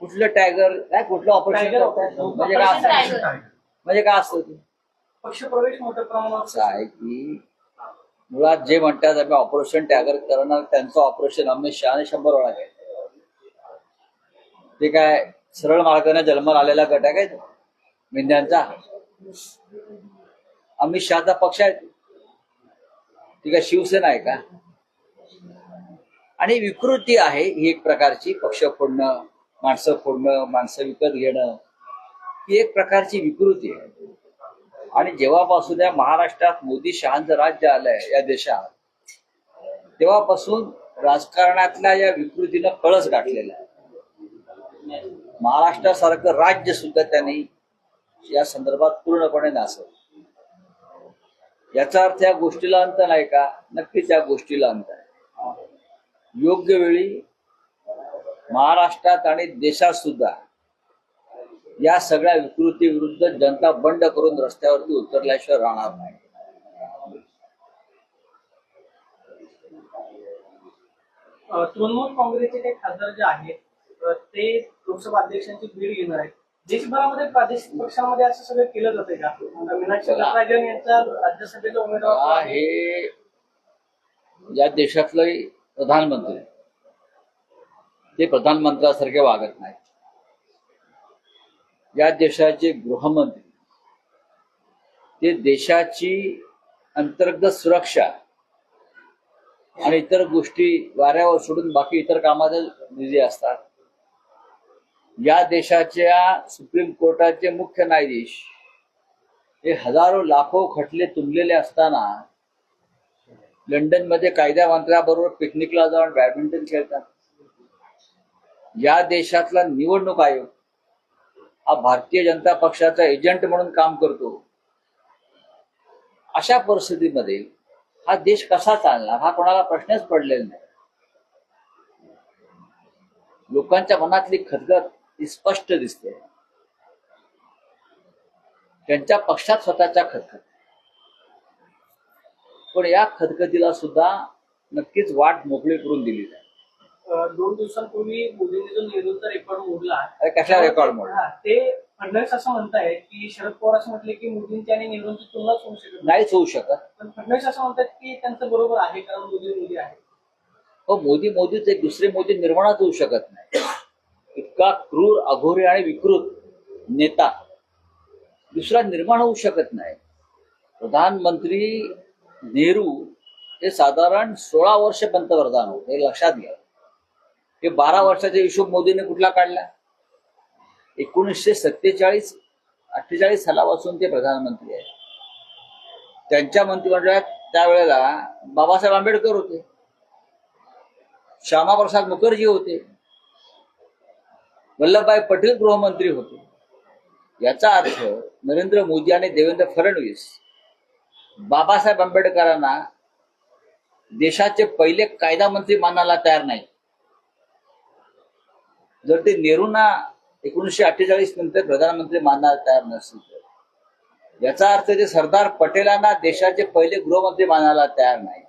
कुठलं टायगर काय कुठलं ऑपरेशन म्हणजे काय असतं? म्हणजे काय असतं ते पक्षप्रवेश मोठ्या प्रमाणात असं आहे की मुळात जे म्हणतात आम्ही ऑपरेशन टायगर करणार त्यांचं ऑपरेशन अमित शहाने 100 वेळा केलं. ते काय सरळ मार्गाने जन्माला आलेला गट आहे काय तो मेंढ्यांचा? अमित शहाचा पक्ष आहे ती काय शिवसेना आहे का? आणि विकृती आहे ही एक प्रकारची, पक्ष फोडणं, माणसं विकत घेणं ही एक प्रकारची विकृती आहे. आणि जेव्हापासून या महाराष्ट्रात मोदी शहांचं राज्य आलंय या देशात तेव्हापासून राजकारणातल्या या विकृतीनं कळस गाठलेला आहे. महाराष्ट्रासारखं राज्य सुद्धा त्यांनी या संदर्भात पूर्णपणे नासवलं. याचा अर्थ या गोष्टीला अंत नाही का? नक्कीच या गोष्टीला अंत आहे. योग्य वेळी महाराष्ट्रात आणि देशात सुद्धा या सगळ्या विकृती विरुद्ध जनता बंड करून रस्त्यावरती उतरल्याशिवाय राहणार नाही. तृणमूल काँग्रेसचे काही खासदार जे आहेत ते लोकसभा अध्यक्षांची बीड घेणार आहेत. देशभरामध्ये प्रादेशिक पक्षांमध्ये असं सगळं केलं जातंय का? मीनाक्षी नटराजन यांचा राज्यसभेचा उमेदवार आहे. हे या देशातले प्रधानमंत्री ते प्रधानमंत्र्यासारखे वागत नाही. या देशाचे गृहमंत्री ते देशाची अंतर्गत सुरक्षा आणि इतर गोष्टी वाऱ्यावर सोडून बाकी इतर कामात बिझी असतात. या देशाच्या सुप्रीम कोर्टाचे मुख्य न्यायाधीश हे हजारो लाखो खटले तुंबलेले असताना लंडनमध्ये कायदा मंत्र्याबरोबर पिकनिकला जाऊन बॅडमिंटन खेळतात. या देशातला निवडणूक आयोग हा भारतीय जनता पक्षाचा एजंट म्हणून काम करतो. अशा परिस्थितीमध्ये हा देश कसा चालणार हा कोणाला प्रश्नच पडलेला नाही. लोकांच्या मनातली खदगद ही स्पष्ट दिसते. त्यांच्या पक्षात स्वतःच्या खदगद, पण या खदगदीला सुद्धा नक्कीच वाट मोकळी करून दिली जाईल. 2 दिवसांपूर्वी मोदींनी जो नेहरूचा रेकॉर्ड मोडला, कशा रेकॉर्ड मोडला? ते फडणवीस असं म्हणतायत की शरद पवार असं म्हटले की मोदींची आणि नेहरूंची तुलनाच होऊ शकत नाहीच होऊ शकत. पण फडणवीस असं म्हणतात की त्यांचं बरोबर आहे कारण मोदी आहे. हो, मोदीच एक दुसरे मोदी निर्माणच होऊ शकत नाही. इतका क्रूर, अघोरी आणि विकृत नेता दुसरा निर्माण होऊ शकत नाही. प्रधानमंत्री नेहरू हे साधारण 16 वर्ष पंतप्रधान होते, हे लक्षात घ्या. हे 12 वर्षाचा हिशोब मोदीने कुठला काढला? 1947-48 सालापासून ते प्रधानमंत्री आहेत. त्यांच्या मंत्रिमंडळात त्यावेळेला बाबासाहेब आंबेडकर होते, श्यामाप्रसाद मुखर्जी होते, वल्लभभाई पटेल गृहमंत्री होते. याचा अर्थ नरेंद्र मोदी आणि देवेंद्र फडणवीस बाबासाहेब आंबेडकरांना देशाचे पहिले कायदा मंत्री मानायला तयार नाही. जर ते नेहरूंना 1948 नंतर प्रधानमंत्री मानायला तयार नसतील तर याचा अर्थ ते सरदार पटेलांना देशाचे पहिले गृहमंत्री मानायला तयार नाही.